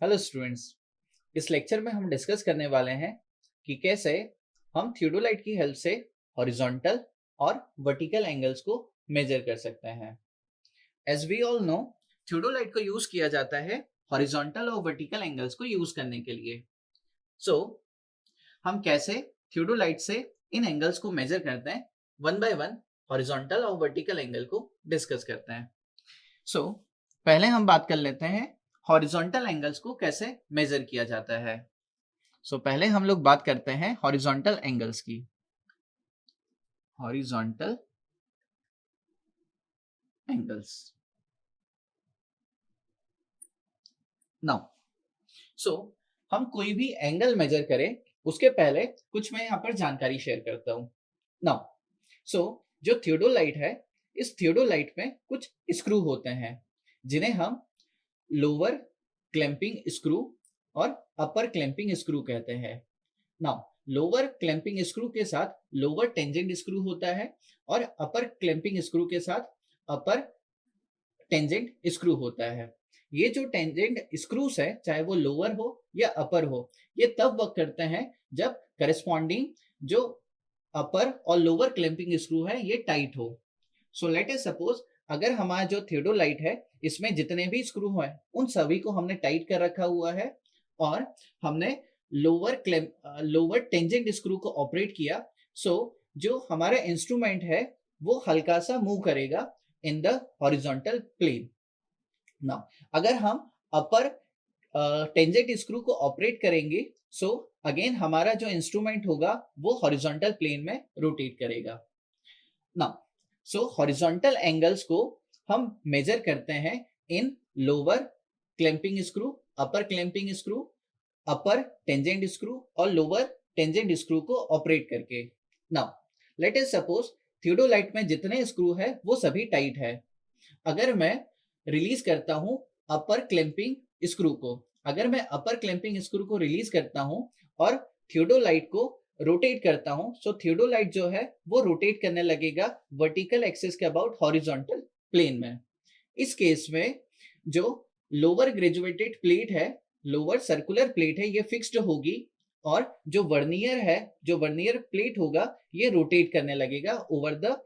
Hello students. इस lecture में हम डिस्कस करने वाले हैं कि कैसे हम थियोडोलाइट की हेल्प से हॉरिजॉन्टल और वर्टिकल एंगल्स को मेजर कर सकते हैं। As we all know, theodolite को यूज किया जाता है हॉरिजॉन्टल और वर्टिकल एंगल्स को यूज करने के लिए। हम कैसे थियोडोलाइट से इन एंगल्स को मेजर करते हैं, वन बाय वन हॉरिजॉन्टल और वर्टिकल एंगल को डिस्कस करते हैं। पहले हम बात कर लेते हैं हॉरिजॉन्टल एंगल्स को कैसे मेजर किया जाता है। पहले हम लोग बात करते हैं हॉरिजॉन्टल एंगल्स की। Horizontal angles. नाउ हम कोई भी एंगल मेजर करें उसके पहले कुछ मैं यहाँ पर जानकारी शेयर करता हूँ। नाउ जो थियोडोलाइट है, इस थियोडोलाइट में कुछ स्क्रू होते हैं जिन्हें हम लोअर क्लैंपिंग स्क्रू और अपर क्लैंपिंग स्क्रू कहते हैं। नाउ लोअर क्लैंपिंग स्क्रू के साथ लोअर टेंजेंट स्क्रू होता है और अपर क्लैंपिंग स्क्रू के साथ अपर टेंजेंट स्क्रू होता है। ये जो टेंजेंट स्क्रूस है, चाहे वो लोअर हो या अपर हो, ये तब वर्क करते हैं जब करस्पॉन्डिंग जो अपर और लोअर क्लैंपिंग स्क्रू है ये टाइट हो। लेट अस सपोज अगर हमारा जो थियोडोलाइट है इसमें जितने भी स्क्रू हैं उन सभी को हमने टाइट कर रखा हुआ है और हमने लोअर टेंजेंट स्क्रू को ऑपरेट किया। जो हमारा इंस्ट्रूमेंट है वो हल्का सा मूव करेगा in the horizontal plane. Now अगर हम अपर टेंजेंट स्क्रू को ऑपरेट करेंगे, अगेन हमारा जो इंस्ट्रूमेंट होगा वो हॉरिजॉन्टल प्लेन में रोटेट करेगा। नाउ हॉरिजॉन्टल एंगल्स को हम मेजर करते हैं in lower clamping screw, upper clamping screw, upper tangent screw और लोअर टेंजेंट स्क्रू को ऑपरेट करके। Now let us suppose theodolite में जितने स्क्रू है वो सभी टाइट है। अगर मैं रिलीज करता हूं अपर क्लैंपिंग स्क्रू को, अगर मैं अपर क्लैंपिंग स्क्रू को रिलीज करता हूं और थियोडोलाइट को रोटेट करता हूं, थियोडोलाइट जो है वो रोटेट करने लगेगा वर्टिकल एक्सिस के अबाउट हॉरिजॉन्टल प्लेन में। इस केस में जो लोअर ग्रेजुएटेड प्लेट है, लोअर सर्कुलर प्लेट है, ये फिक्स्ड होगी और जो वर्नियर है, जो वर्नियर प्लेट होगा ये रोटेट करने लगेगा over the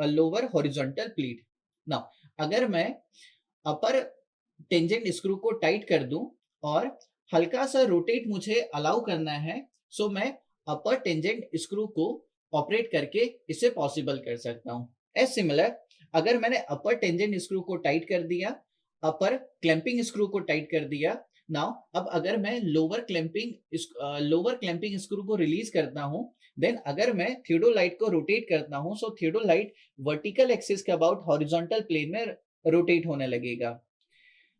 lower horizontal plate. Now अगर मैं अपर टेंजेंट स्क्रू को टाइट कर दूं और हल्का सा रोटेट मुझे अलाउ करना है, मैं अपर टेंजेंट स्क्रू को ऑपरेट करके इसे पॉसिबल कर सकता हूं। एज सिमिलर, अगर मैंने अपर टेंजेंट स्क्रू को टाइट कर दिया, अपर क्लैंपिंग स्क्रू को टाइट कर दिया, नाउ अब अगर मैं लोअर क्लैंपिंग स्क्रू को रिलीज करता हूं, देन अगर मैं थियोडोलाइट को रोटेट करता हूं, थियोडोलाइट वर्टिकल एक्सिस के अबाउट हॉरिजॉन्टल प्लेन में रोटेट होने लगेगा।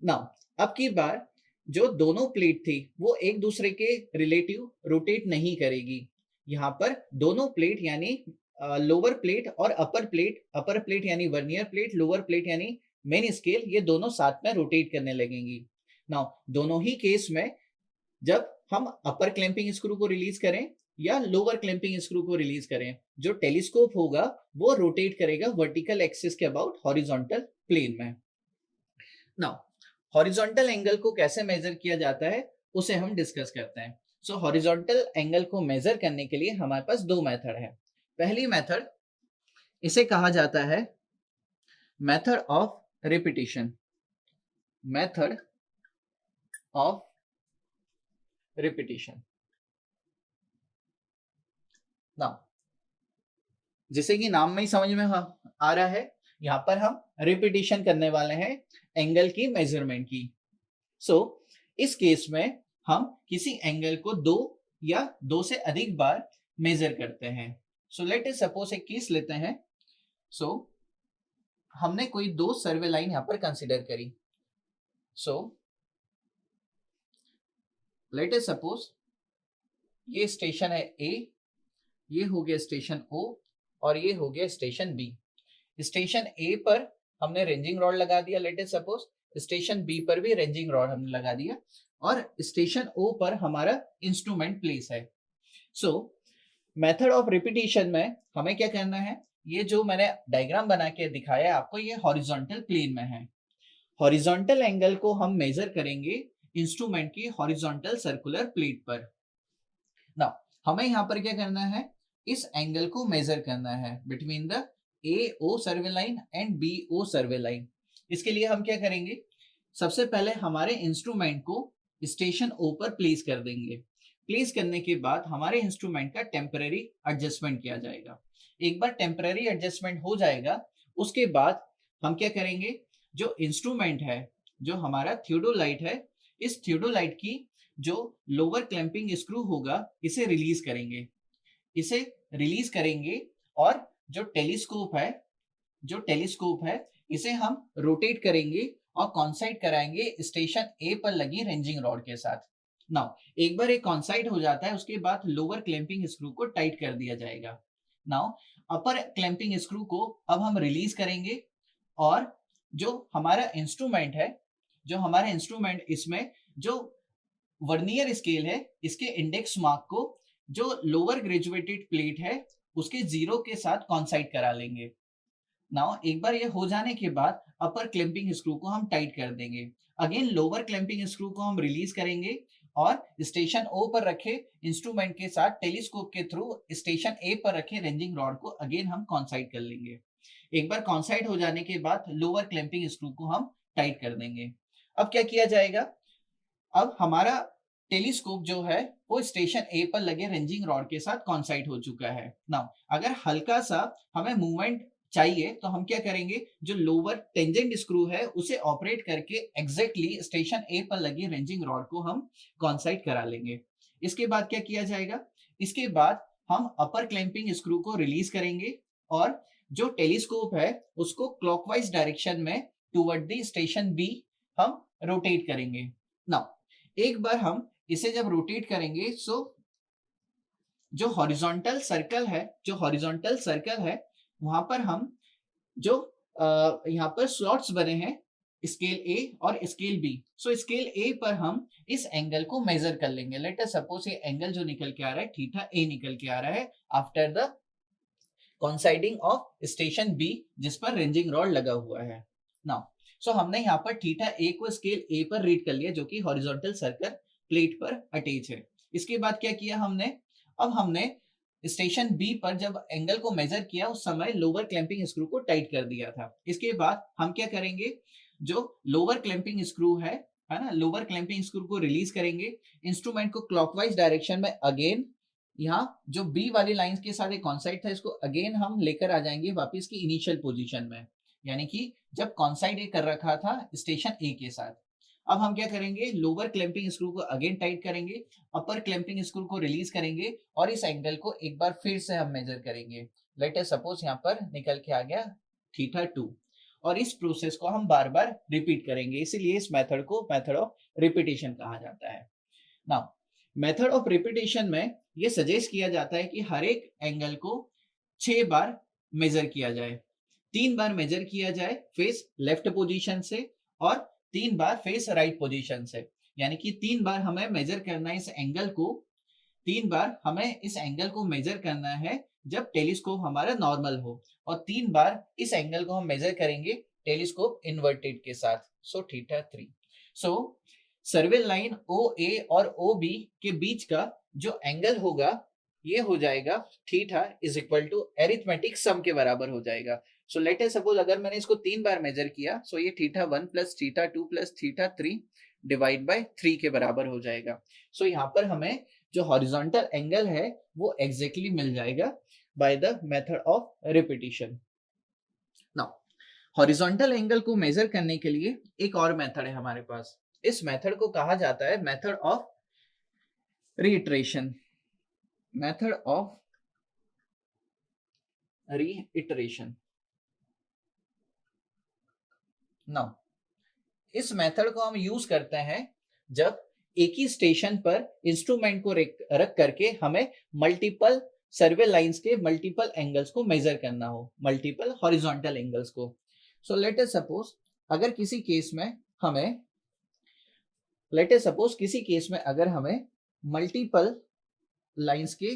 नाउ अब की बार जो दोनों प्लेट थी वो एक दूसरे के रिलेटिव रोटेट नहीं करेगी। यहाँ पर दोनों प्लेट यानी लोअर प्लेट और अपर प्लेट यानी वर्नियर प्लेट, लोअर प्लेट यानी मेन स्केल, ये दोनों साथ में रोटेट करने लगेंगी। नाउ दोनों ही केस में जब हम अपर क्लैंपिंग स्क्रू को रिलीज करें या लोअर क्लैंपिंग स्क्रू को रिलीज करें, जो टेलीस्कोप होगा वो रोटेट करेगा वर्टिकल एक्सिस के अबाउट हॉरिजॉन्टल प्लेन में। नाउ हॉरिजॉन्टल एंगल को कैसे मेजर किया जाता है उसे हम डिस्कस करते हैं। हॉरिजॉन्टल एंगल को मेजर करने के लिए हमारे पास दो मेथड है। पहली मेथड, इसे कहा जाता है method of repetition. Method of repetition. Now जैसे कि नाम में ही समझ में आ रहा है, यहाँ पर हम रिपीटिशन करने वाले हैं एंगल की मेजरमेंट की। इस केस में हम किसी एंगल को दो या दो से अधिक बार मेजर करते हैं। लेट अस सपोज एक केस लेते हैं। हमने कोई दो सर्वे लाइन यहाँ पर कंसिडर करी। लेट अस सपोज ये स्टेशन है ए, ये हो गया स्टेशन ओ और ये हो गया स्टेशन बी। स्टेशन ए पर हमने रेंजिंग रॉड लगा दिया, let us suppose station B पर भी रेंजिंग रॉड हमने लगा दिया और स्टेशन ओ पर हमारा इंस्ट्रूमेंट प्लेस है। मेथड ऑफ रिपीटिशन में हमें क्या करना है, ये जो मैंने डायग्राम बना के दिखाया है आपको, ये हॉरिजॉन्टल प्लेन में है। हॉरिजॉन्टल एंगल को हम मेजर करेंगे इंस्ट्रूमेंट की हॉरिजॉन्टल सर्कुलर प्लेट पर। नाउ हमें यहाँ पर क्या करना है, इस एंगल को मेजर करना है between the A O survey line and B O survey line. इसके लिए हम क्या करेंगे, सबसे पहले हमारे इंस्ट्रूमेंट को स्टेशन ओ पर प्लेस कर देंगे। प्लेस करने के बाद हमारे इंस्ट्रूमेंट का टेम्परेरी एडजस्टमेंट किया जाएगा। एक बार टेम्परेरी एडजस्टमेंट हो जाएगा, उसके बाद हम क्या करेंगे, जो इंस्ट्रूमेंट है, जो हमारा थियोडोलाइट है, इस थियोडोलाइट की जो लोअर क्लैंपिंग स्क्रू होगा इसे रिलीज करेंगे। इसे रिलीज करेंगे और जो टेलीस्कोप है इसे हम रोटेट करेंगे और कॉन्साइड कराएंगे स्टेशन ए पर लगी रेंजिंग रॉड के साथ। नाउ एक बार ये कॉन्साइड हो जाता है, उसके बाद लोअर क्लैंपिंग स्क्रू को टाइट कर दिया जाएगा। नाउ अपर क्लैंपिंग स्क्रू को अब हम रिलीज करेंगे और जो हमारा इंस्ट्रूमेंट इसमें जो वर्नियर स्केल है, इसके इंडेक्स मार्क को जो लोअर ग्रेजुएटेड प्लेट है उसके 0 के साथ कॉन्साइड करा लेंगे। नाउ एक बार ये हो जाने के बाद अपर क्लैंपिंग स्क्रू को हम टाइट कर देंगे। अगेन लोअर क्लैंपिंग स्क्रू को हम रिलीज करेंगे और स्टेशन ओ पर रखे इंस्ट्रूमेंट के साथ टेलीस्कोप के थ्रू स्टेशन ए पर रखे रेंजिंग रॉड को अगेन हम कॉन्साइड कर लेंगे। एक बार कॉन्साइड हो जाने के बाद लोअर क्लैंपिंग स्क्रू को हम टाइट कर देंगे। अब क्या किया जाएगा, अब हमारा टेलीस्कोप जो है वो स्टेशन ए पर लगे रेंजिंग रॉड के साथ कॉन्साइड हो चुका है। नाउ अगर हल्का सा हमें मूवमेंट चाहिए तो हम क्या करेंगे, जो लोअर टेंजेंट स्क्रू है उसे ऑपरेट करके एग्जैक्टली स्टेशन ए पर लगी रेंजिंग रॉड को हम कॉन्साइड करा लेंगे। इसके बाद क्या किया जाएगा, इसके बाद हम अपर क्लैंपिंग स्क्रू को रिलीज करेंगे और जो टेलीस्कोप है उसको क्लॉकवाइज डायरेक्शन में टुवर्ड द स्टेशन बी हम रोटेट करेंगे। नाउ एक बार हम इसे जब रोटेट करेंगे सो जो हॉरिजॉन्टल सर्कल है वहां पर हम जो यहाँ पर स्लॉट्स बने हैं स्केल ए और स्केल बी, सो स्केल ए पर हम इस एंगल को मेजर कर लेंगे। लेट अस सपोज ये एंगल जो निकल के आ रहा है थीटा ए निकल के आ रहा है after the considering of station B जिस पर रेंजिंग रॉड लगा हुआ है। नाउ सो हमने यहाँ पर थीटा ए को स्केल ए पर रीड कर लिया जो कि हॉरिजॉन्टल सर्कल प्लेट पर अटैच है। इसके बाद क्या किया हमने, अब हमने स्टेशन बी पर जब एंगल को मेजर किया उस समय लोअर क्लैंपिंग स्क्रू को टाइट कर दिया था। इसके बाद हम क्या करेंगे, जो लोअर क्लैंपिंग स्क्रू है ना, लोअर क्लैंपिंग स्क्रू को रिलीज करेंगे, इंस्ट्रूमेंट को क्लॉकवाइज डायरेक्शन में अगेन यहाँ जो बी वाली लाइन के साथ एक कॉन्साइड था इसको अगेन हम लेकर आ जाएंगे वापस की इनिशियल पोजीशन में, यानी कि जब कॉन्साइड कर रखा था स्टेशन ए के साथ। अब हम क्या करेंगे, लोअर क्लैंपिंग स्क्रू को अगेन टाइट करेंगे, अपर क्लैंपिंग स्क्रू को रिलीज करेंगे और इस एंगल को एक बार फिर से हम मेजर करेंगे। लेट अस सपोज यहाँ पर निकल के आ गया थीटा 2 और इस प्रोसेस को हम बार बार रिपीट करेंगे, इसीलिए इस मेथड को मेथड ऑफ रिपीटेशन कहा जाता है। नाउ मेथड ऑफ रिपीटेशन में ये सजेस्ट किया जाता है कि हर एक एंगल को 6 बार मेजर किया जाए। 3 बार मेजर किया जाए फेस लेफ्ट पोजीशन से और 3 बार फेस राइट पोजीशन से, यानी कि 3 बार हमें मेजर करना है इस एंगल को, 3 बार हमें इस एंगल को मेजर करना है जब टेलीस्कोप हमारा नॉर्मल हो और 3 बार इस एंगल को हम मेजर करेंगे टेलीस्कोप इन्वर्टेड के साथ, सो थीटा 3। सो सर्वे लाइन ओ ए और ओ बी के बीच का जो एंगल होगा ये हो जाएगा theta is equal to arithmetic sum के बराबर हो जाएगा। सो लेट अस सपोज अगर मैंने इसको 3 बार मेजर किया सो ये theta 1 plus theta 2 plus theta 3 divide by 3 के बराबर हो जाएगा। सो यहाँ पर हमें जो हॉरिजॉन्टल एंगल है वो एग्जैक्टली मिल जाएगा by the method of repetition. Now horizontal angle को मेजर करने के लिए एक और मेथड है हमारे पास, इस मेथड को कहा जाता है method of reiteration, method of reiteration. Now इस मेथड को हम यूज करते हैं जब एक ही स्टेशन पर इंस्ट्रूमेंट को रख करके हमें मल्टीपल सर्वे लाइंस के मल्टीपल एंगल्स को मेजर करना हो, मल्टीपल हॉरिजॉन्टल एंगल्स को। सो लेट अस सपोज अगर किसी केस में हमें अगर हमें मल्टीपल लाइंस के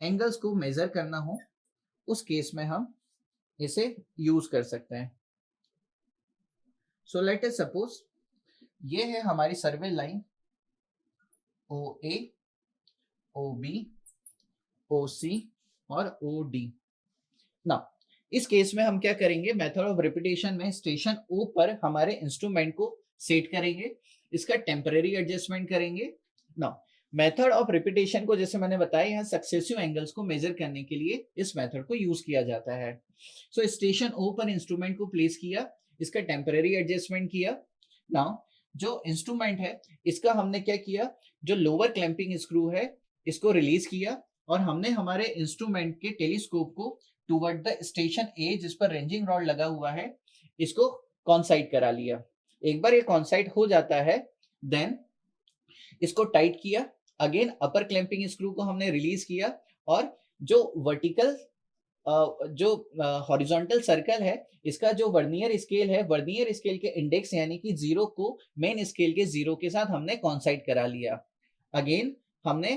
एंगल्स को मेजर करना हो, उस केस में हम इसे यूज कर सकते हैं। सो लेट अस सपोज ये है हमारी सर्वे लाइन ओ ए, ओ बी, ओ सी और ओ डी। ना इस केस में हम क्या करेंगे, मेथड ऑफ रिपीटेशन में स्टेशन ओ पर हमारे इंस्ट्रूमेंट को सेट करेंगे, इसका टेम्परेरी एडजस्टमेंट करेंगे। ना मेथड ऑफ रिपीटेशन को जैसे मैंने बताया यहाँ सक्सेसिव एंगल्स को मेजर करने के लिए इस मेथड को यूज किया जाता है। सो स्टेशन ओ पर इंस्ट्रूमेंट को प्लेस किया, इसका टेम्परेरी एडजस्टमेंट किया। नाउ जो इंस्ट्रूमेंट है इसका हमने क्या किया, जो लोअर क्लैंपिंग स्क्रू है इसको रिलीज किया और हमने हमारे इंस्ट्रूमेंट के टेलीस्कोप को टूवर्ड द स्टेशन ए जिस पर रेंजिंग रॉड लगा हुआ है इसको कॉन्साइड करा लिया। एक बार ये कॉन्साइड हो जाता है देन इसको टाइट किया, अगेन अपर क्लैंपिंग स्क्रू को हमने रिलीज किया और जो वर्टिकल जो हॉरिजॉन्टल सर्कल है इसका जो वर्नियर स्केल है, वर्नियर स्केल के इंडेक्स यानी कि 0 को मेन स्केल के 0 के साथ हमने कॉन्साइड करा लिया। अगेन हमने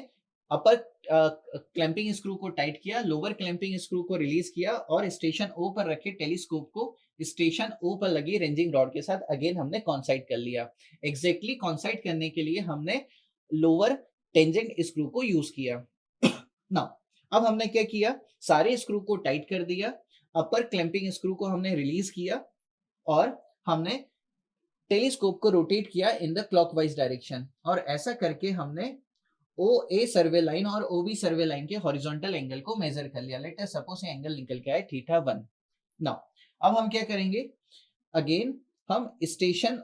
अपर क्लैंपिंग स्क्रू को टाइट किया, लोअर क्लैंपिंग स्क्रू को रिलीज किया और स्टेशन ओ पर रखे टेलीस्कोप को स्टेशन ओ पर लगी रेंजिंग रॉड के साथ अगेन हमने कॉन्साइड कर लिया। एग्जैक्टली कॉन्साइड करने के लिए हमने लोअर टेंजेंट स्क्रू को यूज किया। नाउ अब हमने क्या किया, सारे स्क्रू को टाइट कर दिया, अपर क्लैंपिंग स्क्रू को हमने रिलीज किया और हमने टेलीस्कोप को रोटेट किया इन द क्लॉकवाइज डायरेक्शन और ऐसा करके हमने ओ ए सर्वे लाइन और ओ बी सर्वे लाइन के हॉरिजॉन्टल एंगल को मेजर कर लिया। लेट अस सपोज ये एंगल निकल के आए θ1। नाउ अब हम क्या करेंगे, अगेन हम स्टेशन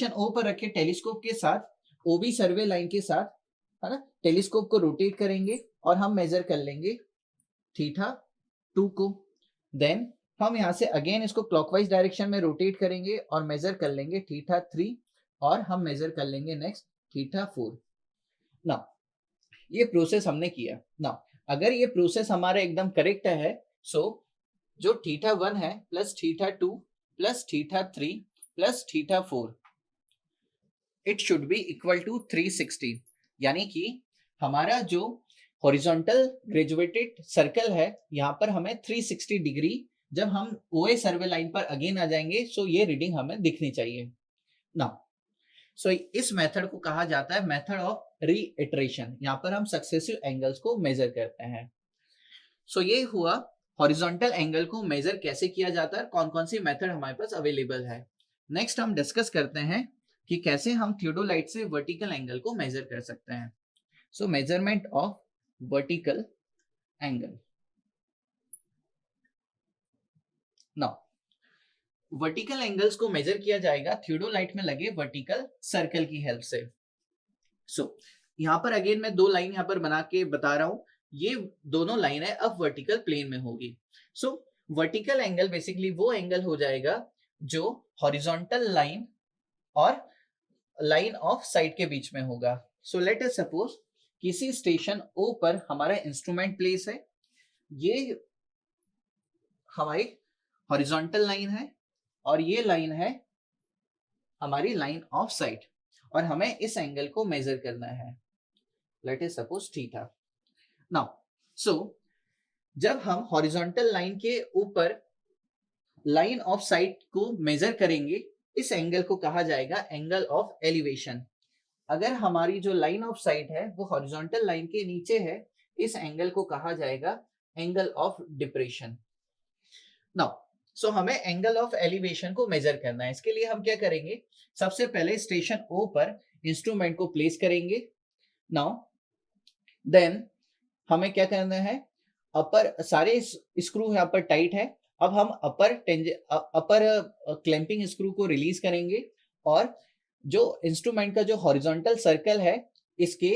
ओ पर रखे टेलीस्कोप के साथ ओ बी सर्वे लाइन के साथ है ना टेलीस्कोप को रोटेट करेंगे और हम मेजर कर लेंगे θ2 को। देन हम यहाँ से अगेन इसको क्लॉकवाइज डायरेक्शन में रोटेट करेंगे और मेजर कर लेंगे θ3 और हम मेजर कर लेंगे नेक्स्ट θ4। ना ये प्रोसेस हमने किया। ना अगर ये प्रोसेस हमारा एकदम करेक्ट है सो जो θ1 है plus θ2 plus θ3 plus θ4 it should be equal to 360, यानी कि हमारा जो हॉरिजॉन्टल ग्रेजुएटेड सर्कल है यहाँ पर हमें 360 डिग्री जब हम ओए सर्वे लाइन पर अगेन आ जाएंगे सो ये रीडिंग हमें दिखनी चाहिए। ना सो इस मेथड को कहा जाता है मेथड ऑफ रीइटरेशन। यहाँ पर हम सक्सेसिव एंगल्स को मेजर करते हैं। सो ये हुआ हॉरिजॉन्टल एंगल को मेजर कैसे किया जाता है, कौन कौन सी मेथड हमारे पास अवेलेबल है। नेक्स्ट हम डिस्कस करते हैं कि कैसे हम थियोडोलाइट से वर्टिकल एंगल को मेजर कर सकते हैं। सो measurement of vertical angle. Now vertical angles को मेजर किया जाएगा थियोडोलाइट में लगे वर्टिकल सर्कल की हेल्प से। सो यहाँ पर अगेन मैं दो लाइन यहाँ पर बना के बता रहा हूँ, ये दोनों लाइन है अब वर्टिकल प्लेन में होगी। सो वर्टिकल एंगल बेसिकली वो एंगल हो जाएगा जो हॉरिजॉन्टल लाइन और लाइन ऑफ साइट के बीच में होगा। सो लेट अस सपोज किसी स्टेशन ओ पर हमारा इंस्ट्रूमेंट प्लेस है, ये हमारी हॉरिजॉन्टल लाइन है और ये लाइन है हमारी लाइन ऑफ साइट और हमें इस एंगल को मेजर करना है। Late us suppose theta. Now so जब हम हॉरिजॉन्टल लाइन के ऊपर लाइन ऑफ साइट को मेजर करेंगे इस एंगल को कहा जाएगा एंगल ऑफ एलिवेशन। अगर हमारी जो लाइन ऑफ साइट है वो हॉरिजॉन्टल लाइन के नीचे है इस एंगल को कहा जाएगा angle of depression. Now so हमें एंगल ऑफ एलिवेशन को मेजर करना है। इसके लिए हम क्या करेंगे, सबसे पहले स्टेशन ओ पर इंस्ट्रूमेंट को प्लेस करेंगे। नाउ देन हमें क्या करना है, अपर सारे स्क्रू यहाँ पर टाइट है, अब हम अपर क्लैंपिंग स्क्रू को रिलीज करेंगे और जो इंस्ट्रूमेंट का जो हॉरिजॉन्टल सर्कल है इसके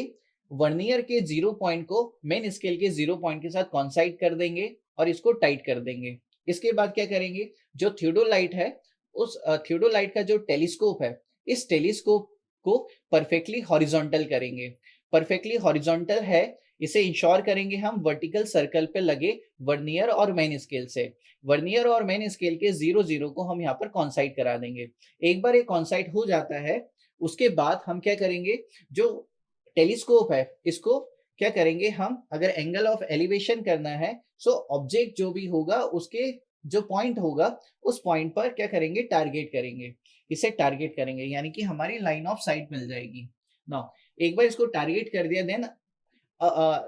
वर्नियर के 0 पॉइंट को मेन स्केल के 0 पॉइंट के साथ कॉन्साइड कर देंगे और इसको टाइट कर देंगे। इसके बाद क्या करेंगे, जो थियोडोलाइट है उस थियोडोलाइट का जो टेलीस्कोप है इस टेलीस्कोप को परफेक्टली हॉरिजॉन्टल करेंगे। परफेक्टली हॉरिजॉन्टल है इसे इंश्योर करेंगे हम वर्टिकल सर्कल पे लगे वर्नियर और मेन स्केल से। वर्नियर और मेन स्केल के 0 को हम यहाँ पर कॉन्साइड करा देंगे। एक बार ये कॉन्साइड हो जाता है उसके बाद हम क्या करेंगे, जो टेलीस्कोप है इसको क्या करेंगे हम, अगर एंगल ऑफ एलिवेशन करना है सो ऑब्जेक्ट जो भी होगा उसके जो पॉइंट होगा उस पॉइंट पर क्या करेंगे, टारगेट करेंगे, इसे टारगेट करेंगे यानी कि हमारी लाइन ऑफ साइट मिल जाएगी। नाउ एक बार इसको टारगेट कर दिया,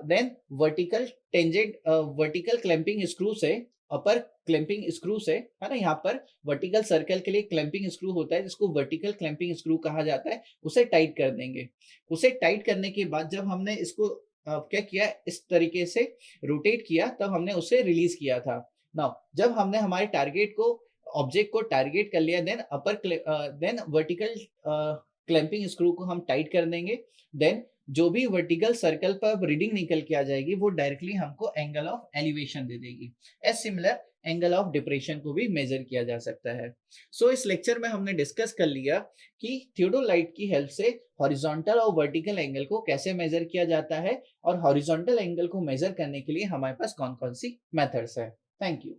देन वर्टिकल क्लैंपिंग स्क्रू से, अपर क्लैंपिंग स्क्रू से, है ना, यहाँ पर वर्टिकल सर्कल के लिए क्लैंपिंग स्क्रू होता है जिसको वर्टिकल क्लैंपिंग स्क्रू कहा जाता है, उसे टाइट कर देंगे। उसे टाइट करने के बाद जब हमने इसको क्या किया, इस तरीके से रोटेट किया, तब हमने उसे रिलीज किया था। नाउ जब हमने हमारे टारगेट को, ऑब्जेक्ट को टारगेट कर लिया, देन वर्टिकल क्लैंपिंग स्क्रू को हम टाइट कर देंगे। देन जो भी वर्टिकल सर्कल पर रीडिंग निकल के आ जाएगी वो डायरेक्टली हमको एंगल ऑफ एलिवेशन दे देगी। As similar angle of depression को भी मेजर किया जा सकता है। सो इस लेक्चर में हमने डिस्कस कर लिया कि थियोडोलाइट की हेल्प से हॉरिजॉन्टल और वर्टिकल एंगल को कैसे मेजर किया जाता है, और हॉरिजॉन्टल एंगल को मेजर करने के लिए हमारे पास कौन कौन सी मेथड्स है। Thank you.